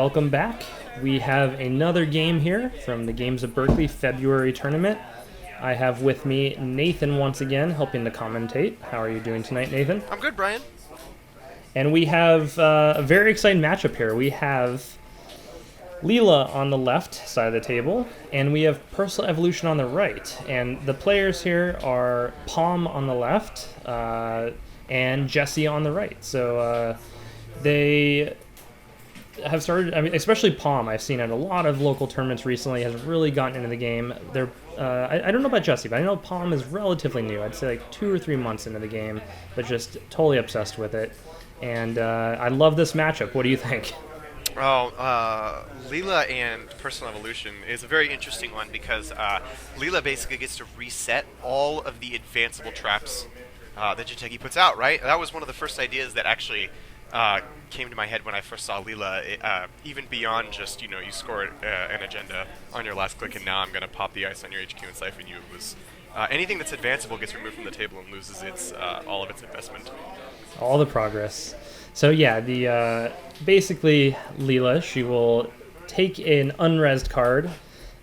welcome back. We have another game here from the Games of Berkeley February tournament. I have with me Nathan once again, helping to commentate. How are you doing tonight, Nathan? I'm good, Brian. And we have a very exciting matchup here. We have Leela on the left side of the table, and we have Personal Evolution on the right. And the players here are Palm on the left and Jesse on the right. So they have started, I mean, especially Palm, I've seen at a lot of local tournaments recently, has really gotten into the game. They're, I don't know about Jesse, but I know Palm is relatively new. I'd say like 2 or 3 months into the game, but just totally obsessed with it. And I love this matchup. What do you think? Oh, Leela and Personal Evolution is a very interesting one because Leela basically gets to reset all of the advanceable traps that Jinteki puts out, right? That was one of the first ideas that actually came to my head when I first saw Leela, even beyond just, you score an agenda on your last click and now I'm going to pop the ice on your HQ and siphon you. It was anything that's advanceable gets removed from the table and loses all of its investment. All the progress. So yeah, the basically Leela, she will take an unresed card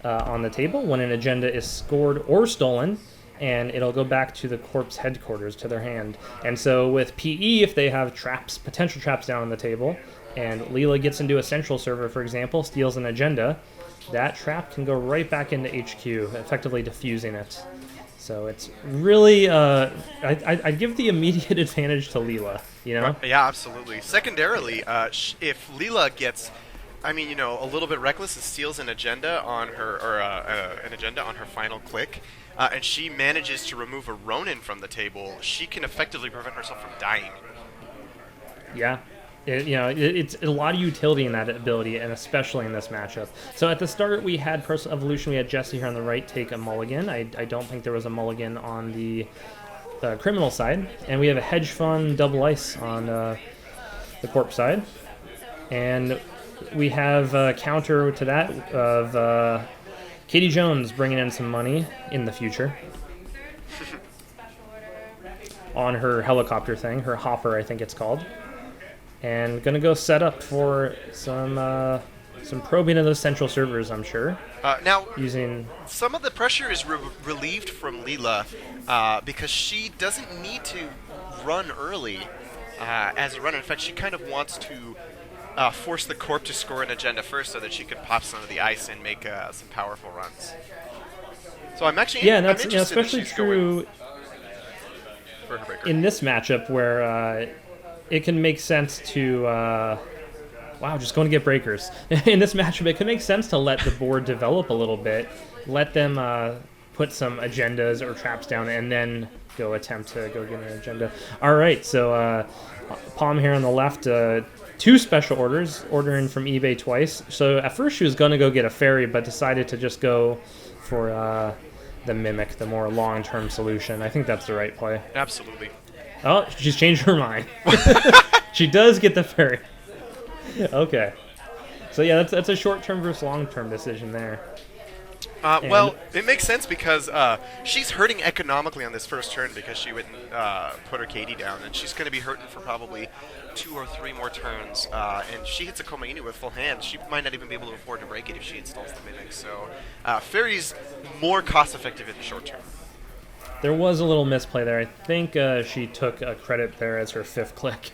on the table when an agenda is scored or stolen, and it'll go back to the corp's headquarters, to their hand. And so with PE, if they have traps, potential traps down on the table, and Leela gets into a central server, for example, steals an agenda, that trap can go right back into HQ, effectively diffusing it. So it's really, I'd give the immediate advantage to Leela, you know? Yeah, absolutely. Secondarily, if Leela gets, a little bit reckless and steals an agenda on her, or an agenda on her final click, and she manages to remove a Ronin from the table, she can effectively prevent herself from dying. Yeah. It's a lot of utility in that ability, and especially in this matchup. So at the start, we had Personal Evolution. We had Jesse here on the right take a mulligan. I don't think there was a mulligan on the criminal side. And we have a hedge fund double ice on the corp side. And we have a counter to that of Katie Jones bringing in some money in the future on her helicopter thing, her hopper, I think it's called. And gonna go set up for some probing of those central servers, I'm sure. Now, using some of the pressure is relieved from Leela because she doesn't need to run early as a runner. In fact, she kind of wants to force the corp to score an agenda first so that she can pop some of the ice and make some powerful runs. So I'm actually that's especially true in this matchup where. It can make sense to, just going to get breakers. In this matchup, it can make sense to let the board develop a little bit, let them put some agendas or traps down, and then go attempt to go get an agenda. All right, so Palm here on the left, 2 special orders, ordering from eBay twice. So at first she was going to go get a ferry, but decided to just go for the Mimic, the more long-term solution. I think that's the right play. Absolutely. Oh, she's changed her mind. She does get the ferry. Okay. So yeah, that's a short-term versus long-term decision there. Well, it makes sense because she's hurting economically on this first turn because she wouldn't put her Katie down, and she's going to be hurting for probably 2 or 3 more turns. And she hits a Komainu with full hands. She might not even be able to afford to break it if she installs the Mimic. So ferry's more cost-effective in the short term. There was a little misplay there. I think she took a credit there as her 5th click.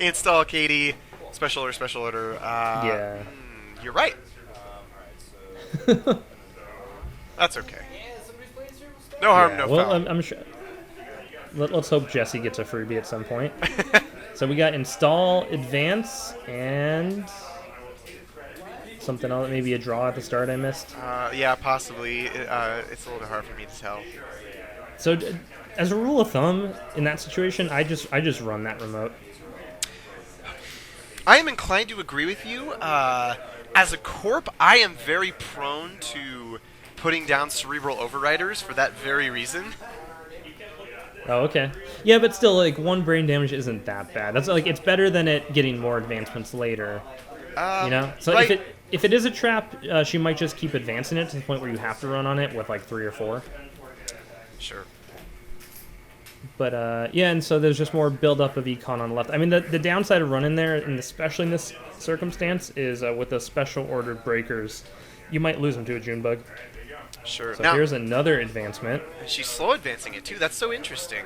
Install Katie, special order. Yeah. You're right. That's okay. No harm, no foul. Well, I'm sure. Let's hope Jesse gets a freebie at some point. So we got install, advance, and something else, maybe a draw at the start I missed. Yeah, possibly. It's a little bit hard for me to tell. So, as a rule of thumb, in that situation, I just run that remote. I am inclined to agree with you. As a corp, I am very prone to putting down cerebral overriders for that very reason. Oh, okay. Yeah, but still, like, 1 brain damage isn't that bad. That's like it's better than it getting more advancements later. So right. if it is a trap, she might just keep advancing it to the point where you have to run on it with like 3 or 4. Sure. But yeah, and so there's just more buildup of econ on the left. I mean, the downside of running there, and especially in this circumstance, is with the special ordered breakers, you might lose them to a June bug. Sure. So Now, here's another advancement. she's slow advancing it too. That's so interesting.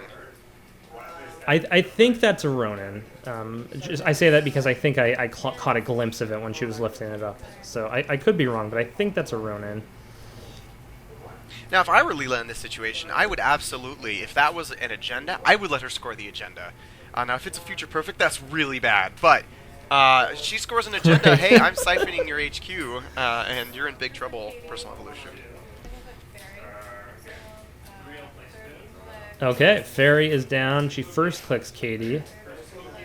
I think that's a Ronin. I say that because I think I caught a glimpse of it when she was lifting it up. So I could be wrong, but I think that's a Ronin. Now, if I were Leela in this situation, I would absolutely, if that was an agenda, I would let her score the agenda. Now, if it's a future perfect, that's really bad. But she scores an agenda. Hey, I'm siphoning your HQ, and you're in big trouble, personal evolution. Okay, Fairy is down. She first clicks Katie.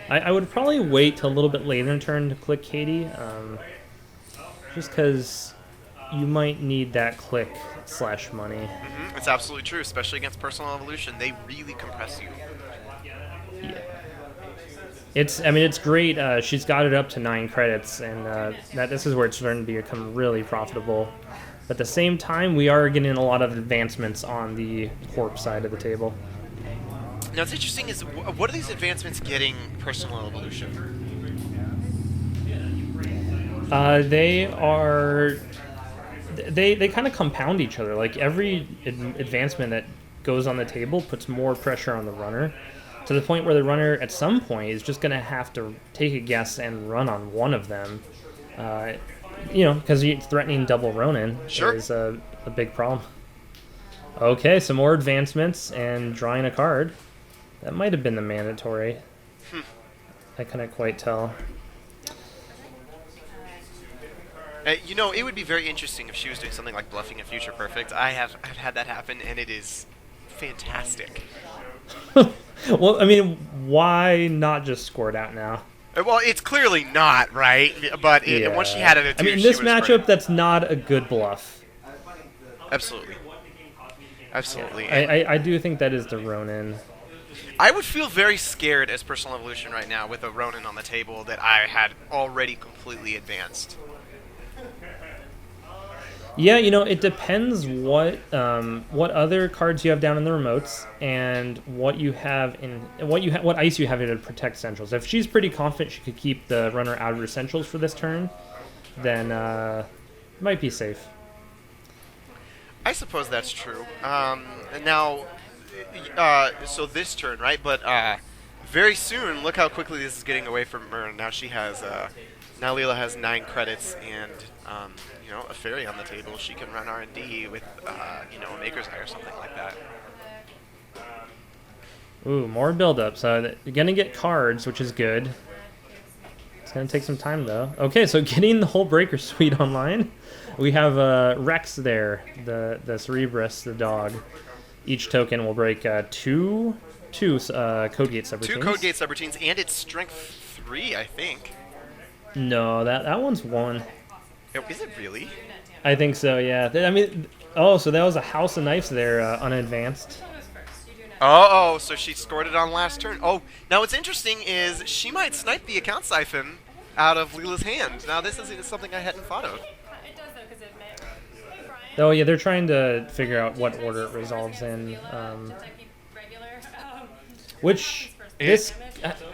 I would probably wait till a little bit later in turn to click Katie, just because you might need that click / money. Mm-hmm. It's absolutely true, especially against personal evolution. They really compress you. Yeah. I mean, it's great. She's got it up to 9 credits, and this is where it's starting to become really profitable. But at the same time, we are getting a lot of advancements on the corp side of the table. Now, what's interesting is, what are these advancements getting personal evolution? They kind of compound each other. Like, every advancement that goes on the table puts more pressure on the runner, to the point where the runner, at some point, is just going to have to take a guess and run on one of them. Because threatening double Ronin is a big problem. Okay, some more advancements and drawing a card. That might have been the mandatory. I couldn't quite tell. It would be very interesting if she was doing something like bluffing a future perfect. I've had that happen, and it is fantastic. Well, I mean, why not just score it out now? Well, it's clearly not, right? But once she had it at 2, I mean, in this matchup, that's not a good bluff. Absolutely. Absolutely. I do think that is the Ronin. I would feel very scared as personal evolution right now with a Ronin on the table that I had already completely advanced. Yeah, it depends what other cards you have down in the remotes and what ice you have to protect centrals. If she's pretty confident she could keep the runner out of her centrals for this turn, then it might be safe. I suppose that's true. Now, so this turn, right? But very soon, look how quickly this is getting away from her. Now she has, now Leela has 9 credits and a fairy on the table. She can run R&D with a Maker's Eye or something like that. Ooh, more build-up. So you're gonna get cards, which is good. It's gonna take some time though. Okay, so getting the whole Breaker Suite online. We have Rex there, the Cerebrus, the dog. Each token will break two Code Gate subroutines. 2 Code Gate subroutines, and it's strength 3, I think. No, that one's 1. Oh, is it really? I think so, yeah. I mean, so that was a House of Knives there, unadvanced. Oh, so she scored it on last turn. Oh, now what's interesting is she might snipe the account siphon out of Leela's hand. Now this is something I hadn't thought of. Oh yeah, they're trying to figure out what order it resolves in. Which this,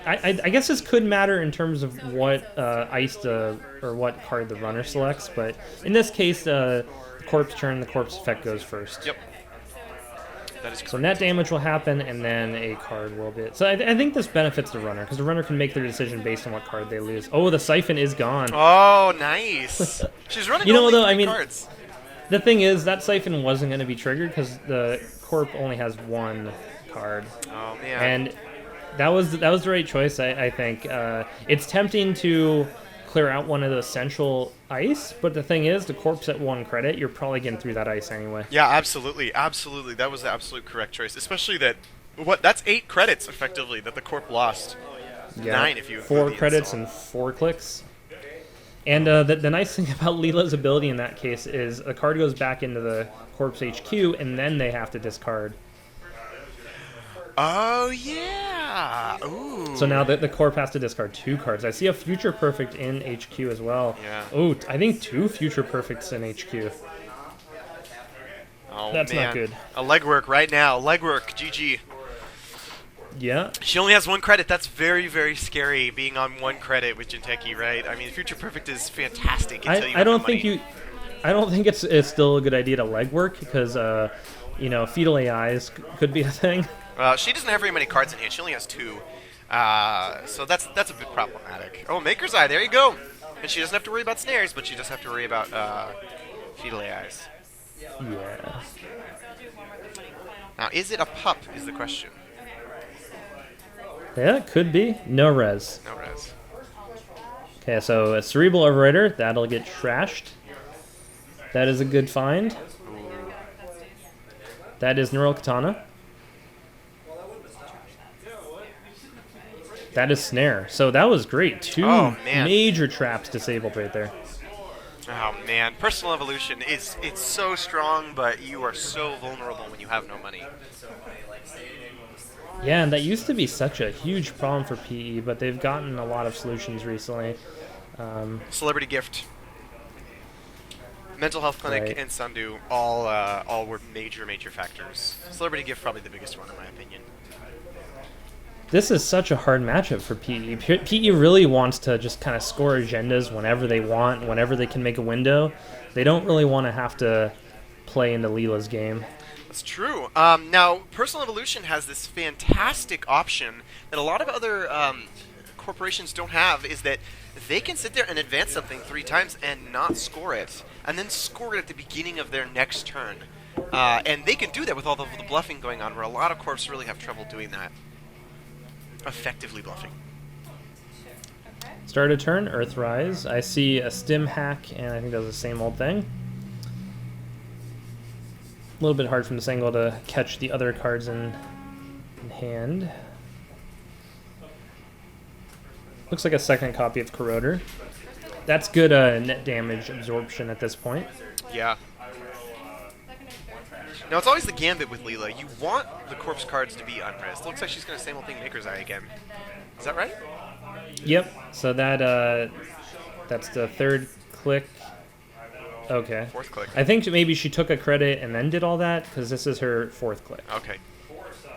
I guess this could matter in terms of what or what card the runner selects, but in this case, the corpse turn, the corpse effect goes first. Yep. That is correct. So net damage will happen, and then a card will be. So I think this benefits the runner because the runner can make their decision based on what card they lose. Oh, the siphon is gone. Oh, nice. She's running only 3 cards. The thing is, that siphon wasn't going to be triggered because the corp only has 1 card. Oh man! And that was the right choice, I think. It's tempting to clear out one of the central ice, but the thing is, the corp's at 1 credit. You're probably getting through that ice anyway. Yeah, absolutely. That was the absolute correct choice. Especially that's 8 credits effectively that the corp lost. Yeah, 9 if you 4 credits and 4 clicks. And the nice thing about Leela's ability in that case is a card goes back into the corpse HQ, and then they have to discard. Oh, yeah! Ooh. So now the corp has to discard 2 cards. I see a Future Perfect in HQ as well. Yeah. Oh, I think 2 Future Perfects in HQ. Oh, That's man. not good. A legwork right now. Legwork. GG. Yeah. She only has 1 credit. That's very, very scary, being on 1 credit with Jinteki, right? I mean, Future Perfect is fantastic until you I have don't the think money. I don't think it's still a good idea to legwork because you know, fetal AIs could be a thing. She doesn't have very many cards in hand. She only has 2. So that's a bit problematic. Oh, Maker's Eye. There you go. And she doesn't have to worry about snares, but she does have to worry about fetal AIs. Yeah. Now, is it a pup is the question. Yeah, it could be. No res. No res. Okay, so a Cerebral Overrider, that'll get trashed. That is a good find. Ooh. That is Neural Katana. That is Snare. So that was great. 2 man. major traps disabled right there. Oh man, Personal Evolution it's so strong, but you are so vulnerable when you have no money. Yeah, and that used to be such a huge problem for PE, but they've gotten a lot of solutions recently. Celebrity Gift, Mental Health Clinic, Right. and Sundu all were major factors. Celebrity Gift probably the biggest one in my opinion. This is such a hard matchup for PE. PE really wants to just kind of score agendas whenever they want, whenever they can make a window. They don't really want to have to play into Leela's game. That's true. Now, Personal Evolution has this fantastic option that a lot of other corporations don't have, is that they can sit there and advance something 3 times and not score it, and then score it at the beginning of their next turn. And they can do that with all the bluffing going on, where a lot of corps really have trouble doing that. Effectively bluffing. Start a turn, Earthrise. I see a Stim Hack, and I think that's the same old thing. A little bit hard from this angle to catch the other cards in hand. Looks like a second copy of Corroder. That's good net damage absorption at this point. Yeah. Now, it's always the gambit with Leela. You want the corpse cards to be unrezzed. Looks like she's going to same old thing Maker's Eye again. Is that right? Yep. So that that's the 3rd click. Okay. 4th click. I think maybe she took a credit and then did all that because this is her 4th click. Okay.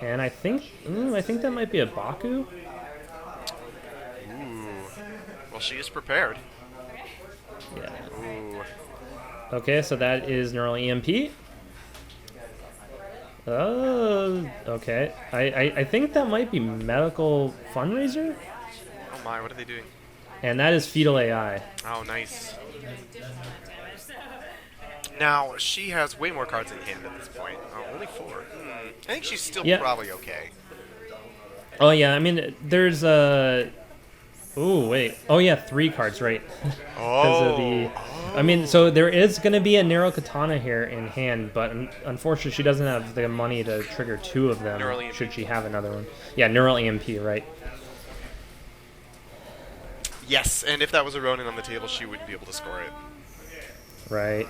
And I think that might be a Baku. Ooh. Well, she is prepared. Yeah. Ooh. Okay, so that is Neural EMP. Okay. I think that might be Medical Fundraiser. Oh my, what are they doing? And that is Fetal AI. Oh, nice. Now, she has way more cards in hand at this point. Oh, only 4. I think she's still probably okay. Oh, yeah, I mean, there's ooh, wait. Oh, yeah, 3 cards, right. I mean, so there is going to be a Neural Katana here in hand, but unfortunately she doesn't have the money to trigger 2 of them, Neural EMP. should she have another one. Yeah, Neural EMP, right. Yes, and if that was a Ronin on the table, she wouldn't be able to score it. Right.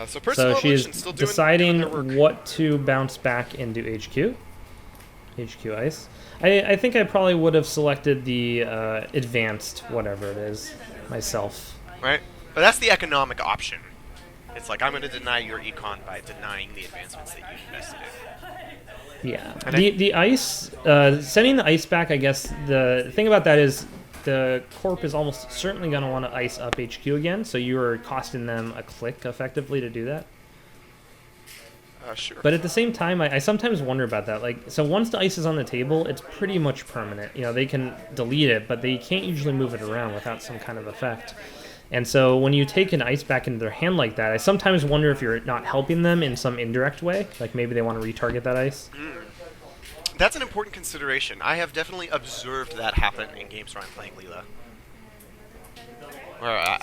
So Personal So Evolution she's still doing deciding their work. what to bounce back into HQ. HQ Ice. I think I probably would have selected the advanced whatever it is myself. Right? But that's the economic option. It's like, I'm going to deny your econ by denying the advancements that you invested in. Yeah. And The ice, sending the ice back, I guess the thing about that is the corp is almost certainly going to want to ice up HQ again, so you are costing them a click effectively to do that. Sure. But at the same time, I sometimes wonder about that. Like, so once the ice is on the table, it's pretty much permanent. You know, they can delete it, but they can't usually move it around without some kind of effect. And so when you take an ice back into their hand like that, I sometimes wonder if you're not helping them in some indirect way. Like maybe they want to retarget that ice. That's an important consideration. I have definitely observed that happen in games where I'm playing Leela.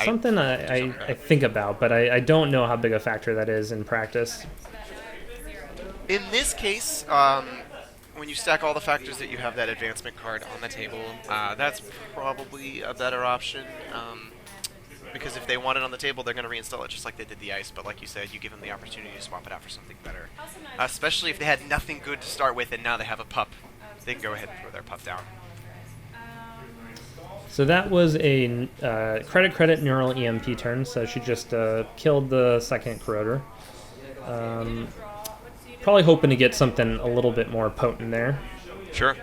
Something I think about, but I don't know how big a factor that is in practice. In this case, when you stack all the factors that you have that advancement card on the table, that's probably a better option. Because if they want it on the table, they're going to reinstall it just like they did the ice. But like you said, you give them the opportunity to swap it out for something better. Especially if they had nothing good to start with and now they have a pup. They can go ahead and throw their pup down. So that was a credit neural EMP turn. So she just killed the second corroder. Probably hoping to get something a little bit more potent there. Sure.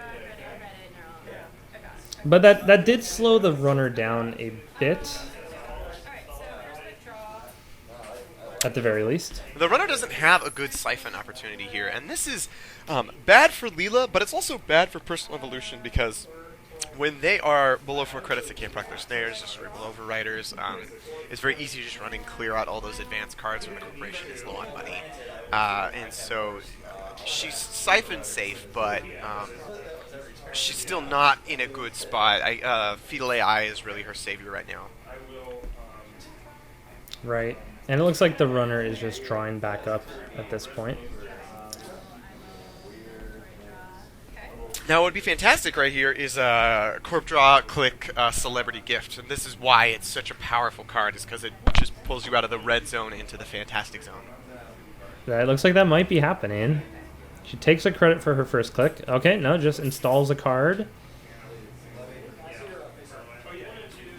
But that did slow the runner down a bit. At the very least. The runner doesn't have a good siphon opportunity here, and this is bad for Leela, but it's also bad for Personal Evolution because when they are below 4 credits, they can't proc their snares, just scribble overriders. It's very easy to just run and clear out all those advanced cards when the corporation is low on money. And so she's siphon safe, but she's still not in a good spot. Fetal AI is really her savior right now. Right. And it looks like the runner is just drawing back up at this point. Now, what would be fantastic right here is a Corp Draw Click Celebrity Gift. And this is why it's such a powerful card, is because it just pulls you out of the red zone into the fantastic zone. Yeah, it looks like that might be happening. She takes a credit for her first click. Okay, no, just installs a card.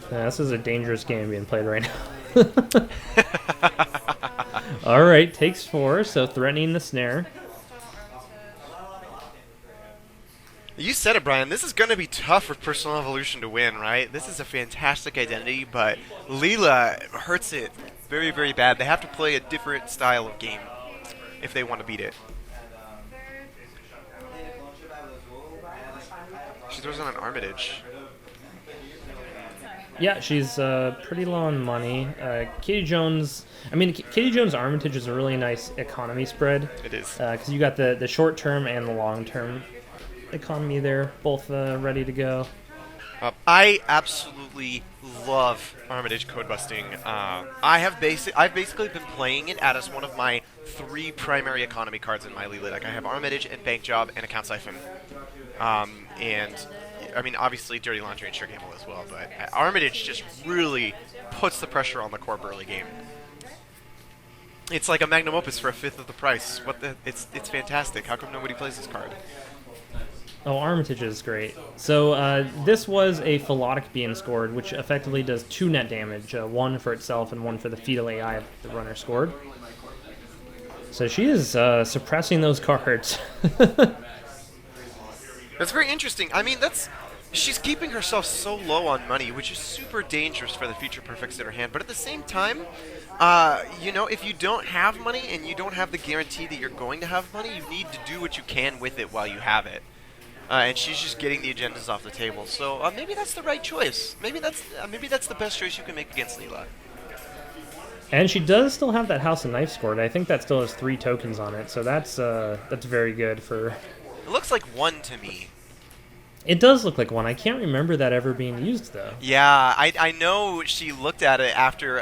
Yeah, this is a dangerous game being played right now. Alright, takes 4, so threatening the snare. You said it, Brian. This is going to be tough for Personal Evolution to win, right? This is a fantastic identity, but Leela hurts it very, very bad. They have to play a different style of game if they want to beat it. She throws on an Armitage. Yeah, she's pretty low on money. Katie Jones... I mean, Katie Jones' Armitage is a really nice economy spread. It is. Because you got the short-term and the long-term economy there, both ready to go. I absolutely love Armitage code busting. I've basically been playing it as one of my 3 primary economy cards in my Leela deck. I have Armitage and Bank Job and Account Siphon. And I mean, obviously Dirty Laundry and Sure Gamble as well, but Armitage just really puts the pressure on the Corp early game. It's like a magnum opus for a 5th of the price. It's fantastic. How come nobody plays this card? Oh, Armitage is great. So this was a Philotic being scored, which effectively does 2 net damage, 1 for itself and 1 for the fetal AI the runner scored. So she is suppressing those cards. That's very interesting. I mean, she's keeping herself so low on money, which is super dangerous for the future perfects in her hand. But at the same time, you know, if you don't have money and you don't have the guarantee that you're going to have money, you need to do what you can with it while you have it. And she's just getting the agendas off the table. So maybe that's the right choice. Maybe that's the best choice you can make against Leela. And she does still have that House of Knife scored. I think that still has 3 tokens on it, so that's very good for... It looks like 1 to me. It does look like 1. I can't remember that ever being used, though. Yeah, I know she looked at it after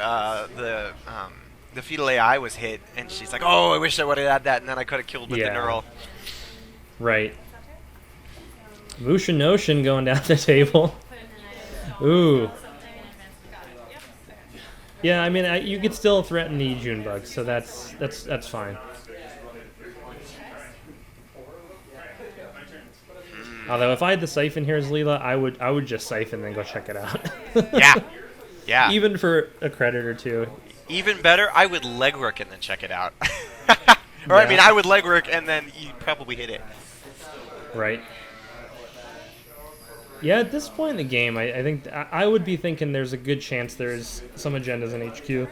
the fetal AI was hit, and she's like, oh, I wish I would have had that, and then I could have killed with the neural. Right. Mushin Notion going down the table. Ooh. Yeah, I mean, you could still threaten the Junebug, so that's fine. Although if I had the Siphon here as Leela, I would just Siphon and then go check it out. Yeah. Even for a credit or 2. Even better, I would legwork and then check it out. Or I mean, I would legwork and then you probably hit it. Right. Yeah, at this point in the game, I think I would be thinking there's a good chance there's some agendas in HQ.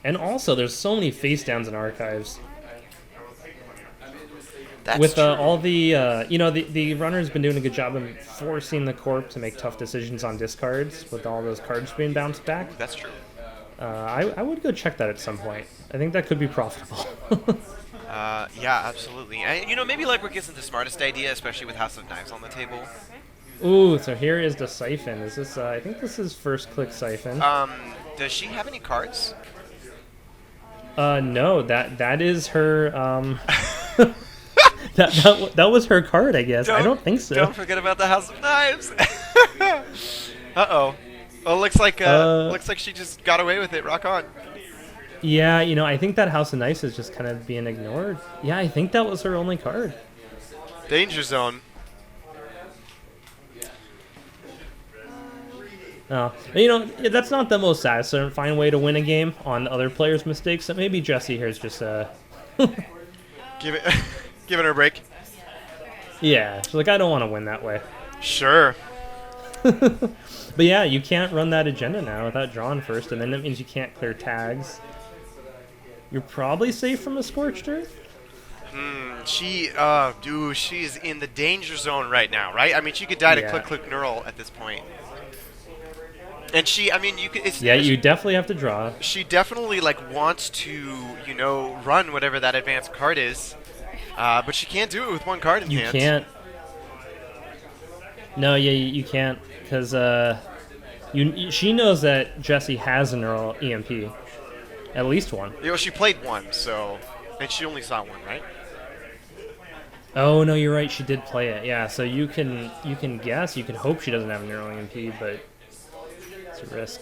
And also, there's so many face downs in archives. That's with true. all the, the runner's been doing a good job of forcing the Corp to make tough decisions on discards with all those cards being bounced back. That's true. I would go check that at some point. I think that could be profitable. Yeah, absolutely. Maybe Legwork isn't the smartest idea, especially with House of Knives on the table. Ooh, so here is the Siphon. Is this? I think this is first click Siphon. Does she have any cards? No, that is her. That was her card, I guess. I don't think so. Don't forget about the House of Knives. Uh-oh. Oh, looks like she just got away with it. Rock on. Yeah, I think that House of Knives is just kind of being ignored. Yeah, I think that was her only card. Danger Zone. Oh, that's not the most satisfying way to win a game on other players' mistakes. So maybe Jesse here is just Giving her a break. Yeah, she's like, I don't want to win that way. Sure. But yeah, you can't run that agenda now without drawing first, and then that means you can't clear tags. You're probably safe from a Scorched Earth. Dude, she's in the danger zone right now, right? I mean, she could die to Yeah. click neural at this point. And she, I mean, you could. Yeah, you definitely have to draw. She definitely like wants to, you know, run whatever that advanced card is, but she can't do it with one card in You hand. can't. No, yeah, you can't, because she knows that Jessie has a neural EMP, at least one. You know, she played one, so, and she only saw one, right? Oh no, you're right. She did play it. Yeah, so you can guess. You can hope she doesn't have a neural EMP, but it's a risk.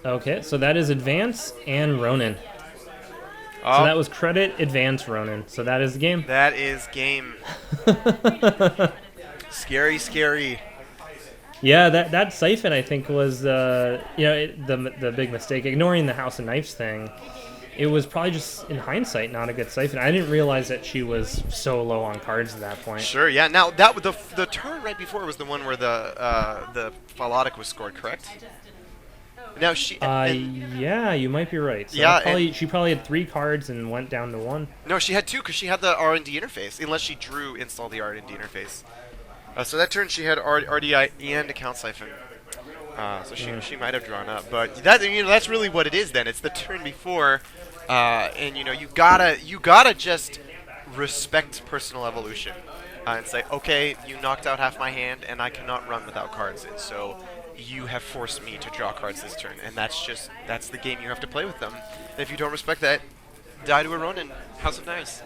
Okay, so that is advance and Ronin. Oh, So that was credit, advance, Ronin. So that is the game. that is game. Scary, scary. Yeah, that siphon I think was the big mistake. Ignoring the House of Knives thing, it was probably just in hindsight not a good siphon. I didn't realize that she was so low on cards at that point. Sure, yeah. Now that the turn right before was the one where the Philotic was scored, correct? Now she. Yeah, you might be right. So Yeah, she probably had 3 cards and went down to 1. No, she had 2 because she had the R&D interface, unless she installed the R&D interface. So that turn she had RDI and account siphon. So she might have drawn up, but that's really what it is. Then it's the turn before, and you gotta just respect personal evolution and say, okay, you knocked out half my hand, and I cannot run without cards, and so you have forced me to draw cards this turn, and that's the game you have to play with them. And if you don't respect that, die to a Ronin. House of Knives.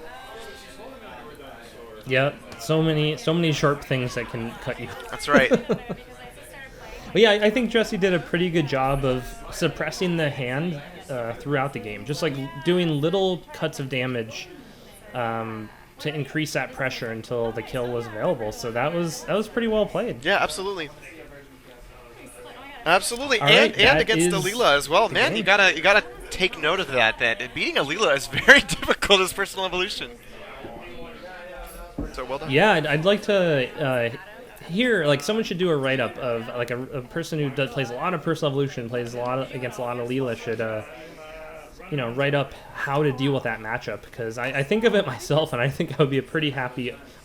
Yep, so many sharp things that can cut you. That's right. But yeah, I think Jessie did a pretty good job of suppressing the hand throughout the game, just like doing little cuts of damage to increase that pressure until the kill was available. So that was pretty well played. Yeah, absolutely. Absolutely, All right, and that against the is Leela as well. the Man, game. you gotta take note of that. That beating a Leela is very difficult as personal evolution. So well done. Yeah, I'd like to hear, like, someone should do a write-up of like a person who plays a lot of personal evolution, plays against a lot of Leela, should write up how to deal with that matchup, because I think of it myself, and I think I would be a pretty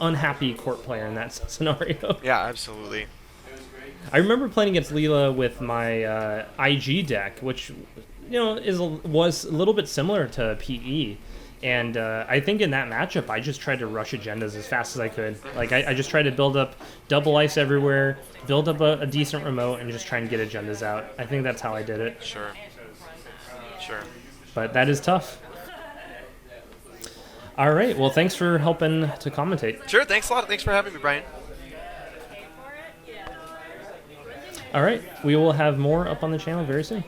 unhappy court player in that scenario. Yeah, absolutely. I remember playing against Leela with my IG deck, which was a little bit similar to PE. And I think in that matchup, I just tried to rush agendas as fast as I could. Like, I just tried to build up double ice everywhere, build up a decent remote, and just try and get agendas out. I think that's how I did it. Sure. But that is tough. All right. Well, thanks for helping to commentate. Sure, thanks a lot. Thanks for having me, Brian. All right. We will have more up on the channel very soon.